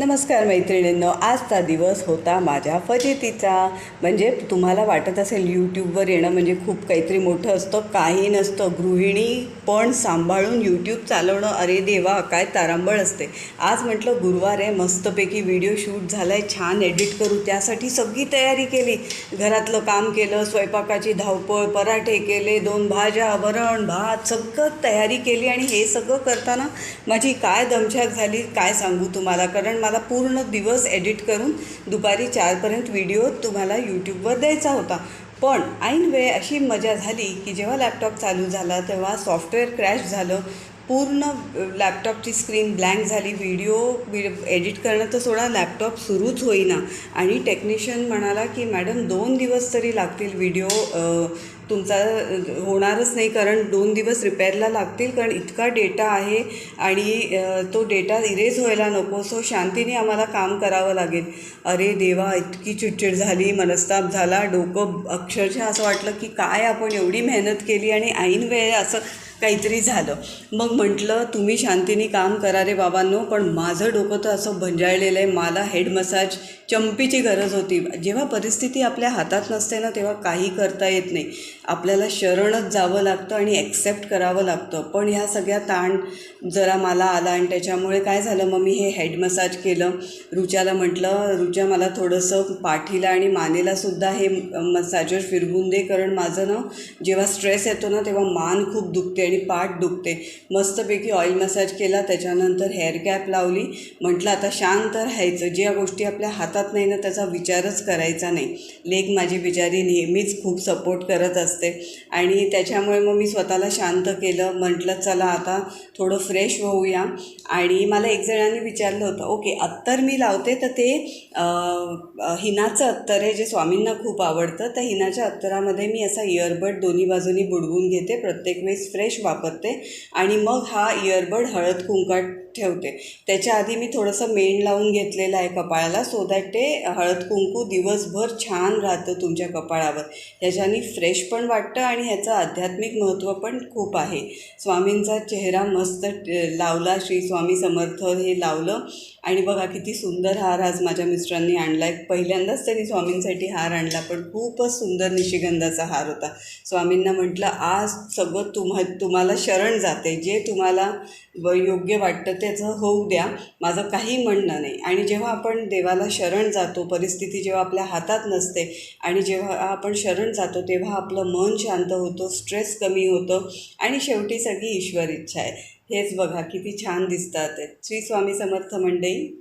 नमस्कार मैत्रिणींनो, आजचा दिवस होता माझ्या फजितीचा. म्हणजे तुम्हाला वाटत असेल यूट्यूबवर येणं म्हणजे खूप काहीतरी मोठं असतं. काही नसतं. गृहिणी पण सांभाळून यूट्यूब चालवणं, अरे देवा काय तारांबळ असते. आज म्हटलं गुरुवार आहे, मस्तपैकी व्हिडिओ शूट झाला आहे, छान एडिट करू. त्यासाठी सगळी तयारी केली. घरातलं काम केलं, स्वयंपाकाची धावपळ, पराठे केले, 2 भाज्या, वरण भात, सगळं तयारी केली. आणि हे सगळं करताना माझी काय दमछाक झाली काय सांगू तुम्हाला. कारण मला पूर्ण दिवस एडिट करून दुपारी 4पर्यंत व्हिडिओ तुम्हाला यूट्यूबवर द्यायचा होता. पण ऐन वेळ अशी मजा झाली की जेव्हा लॅपटॉप चालू झाला तेव्हा सॉफ्टवेअर क्रॅश झालं. पूर्ण लॅपटॉपची स्क्रीन ब्लँक झाली. व्हिडिओ एडिट करणं तर सोडा, लॅपटॉप सुरूच होईना. आणि टेक्निशियन म्हणाला की मॅडम 2 दिवस तरी लागतील, व्हिडिओ तुमचा होणारच नाही, कारण 2 दिवस रिपेअरला लागतील, कारण इतका डेटा आहे आणि तो डेटा इरेज व्हायला नको. सो शांतीने आम्हाला काम करावं लागेल. अरे देवा, इतकी चिडचिड झाली, मनस्ताप झाला, डोकं अक्षरशः असं वाटलं की काय आपण एवढी मेहनत केली आणि ऐन वेळ असं काहीतरी झालं. मग म्हटलं तुम्ही शांतीने काम करा रे बाबांनो, पण माझं डोकं तर असं भंजाळलेलं आहे. मला हेड मसाज चंपीची गरज होती. जेव्हा परिस्थिती आपल्या हातात नसते ना, तेव्हा काही करता येत नाही. आपल्याला शरणच जावं लागतं आणि ॲक्सेप्ट करावं लागतं. पण ह्या सगळ्या ताण जरा मला आला आणि त्याच्यामुळे काय झालं, मग मी हे हेड मसाज केलं. रुच्याला म्हटलं, रुच्या मला थोडंसं पाठीला आणि मानेलासुद्धा हे मसाजर फिरवून दे, कारण माझं ना जेव्हा स्ट्रेस येतो ना तेव्हा मान खूप दुखते आणि पाठ दुखते. मस्तपैकी ऑइल मसाज केला, त्याच्यानंतर हेअर कॅप लावली. म्हटलं आता शांत राहायचं. ज्या गोष्टी आपल्या हातात नाही ना त्याचा विचारच करायचा नाही. लेक माझी बिचारी नेहमीच खूप सपोर्ट करत असते आणि त्याच्यामुळे मग मी स्वतःला शांत केलं. म्हटलं चला आता थोडं फ्रेश होऊया. आणि मला एक जणांनी विचारलं होतं, ओके अत्तर मी लावते तर ते हिनाचं अत्तर आहे जे स्वामींना खूप आवडतं. त्या हिनाच्या अत्तरामध्ये मी असा इयरबड दोन्ही बाजूनी बुडवून घेते, प्रत्येक वेळेस फ्रेश वापरते आणि मग हा इयरबड हळद कुंकात ठेवते. त्याच्या आधी मी थोडंसं मेण लावून घेतलेलं आहे कपाळाला, सो दॅट ते हळद कुंकू दिवसभर छान राहतं तुमच्या कपाळावर. ह्याच्याने फ्रेश पण वाटतं आणि ह्याचं आध्यात्मिक महत्त्व पण खूप आहे. स्वामींचा चेहरा मस्त लावला, श्री स्वामी समर्थ हे लावलं आणि बघा किती सुंदर हार आज माझ्या मिस्टरांनी आणला आहे. पहिल्यांदाच त्यांनी स्वामींसाठी हार आणला, पण खूपच सुंदर निशिगंधाचा हार होता. स्वामींना म्हटलं आज सगळं तुम्हाला शरण जाते, जे तुम्हाला योग्य वाटतं त्याचं होऊ द्या, माझं काही म्हणणं नाही. आणि जेव्हा आपण देवाला शरण जातो, परिस्थिती जेव्हा आपल्या हातात नसते आणि जेव्हा आपण शरण जातो तेव्हा आपलं मन शांत होतं, स्ट्रेस कमी होतं आणि शेवटी सगळी ईश्वर इच्छा आहे. हेच बघा किती छान दिसतात. श्री स्वामी समर्थ मंडळी.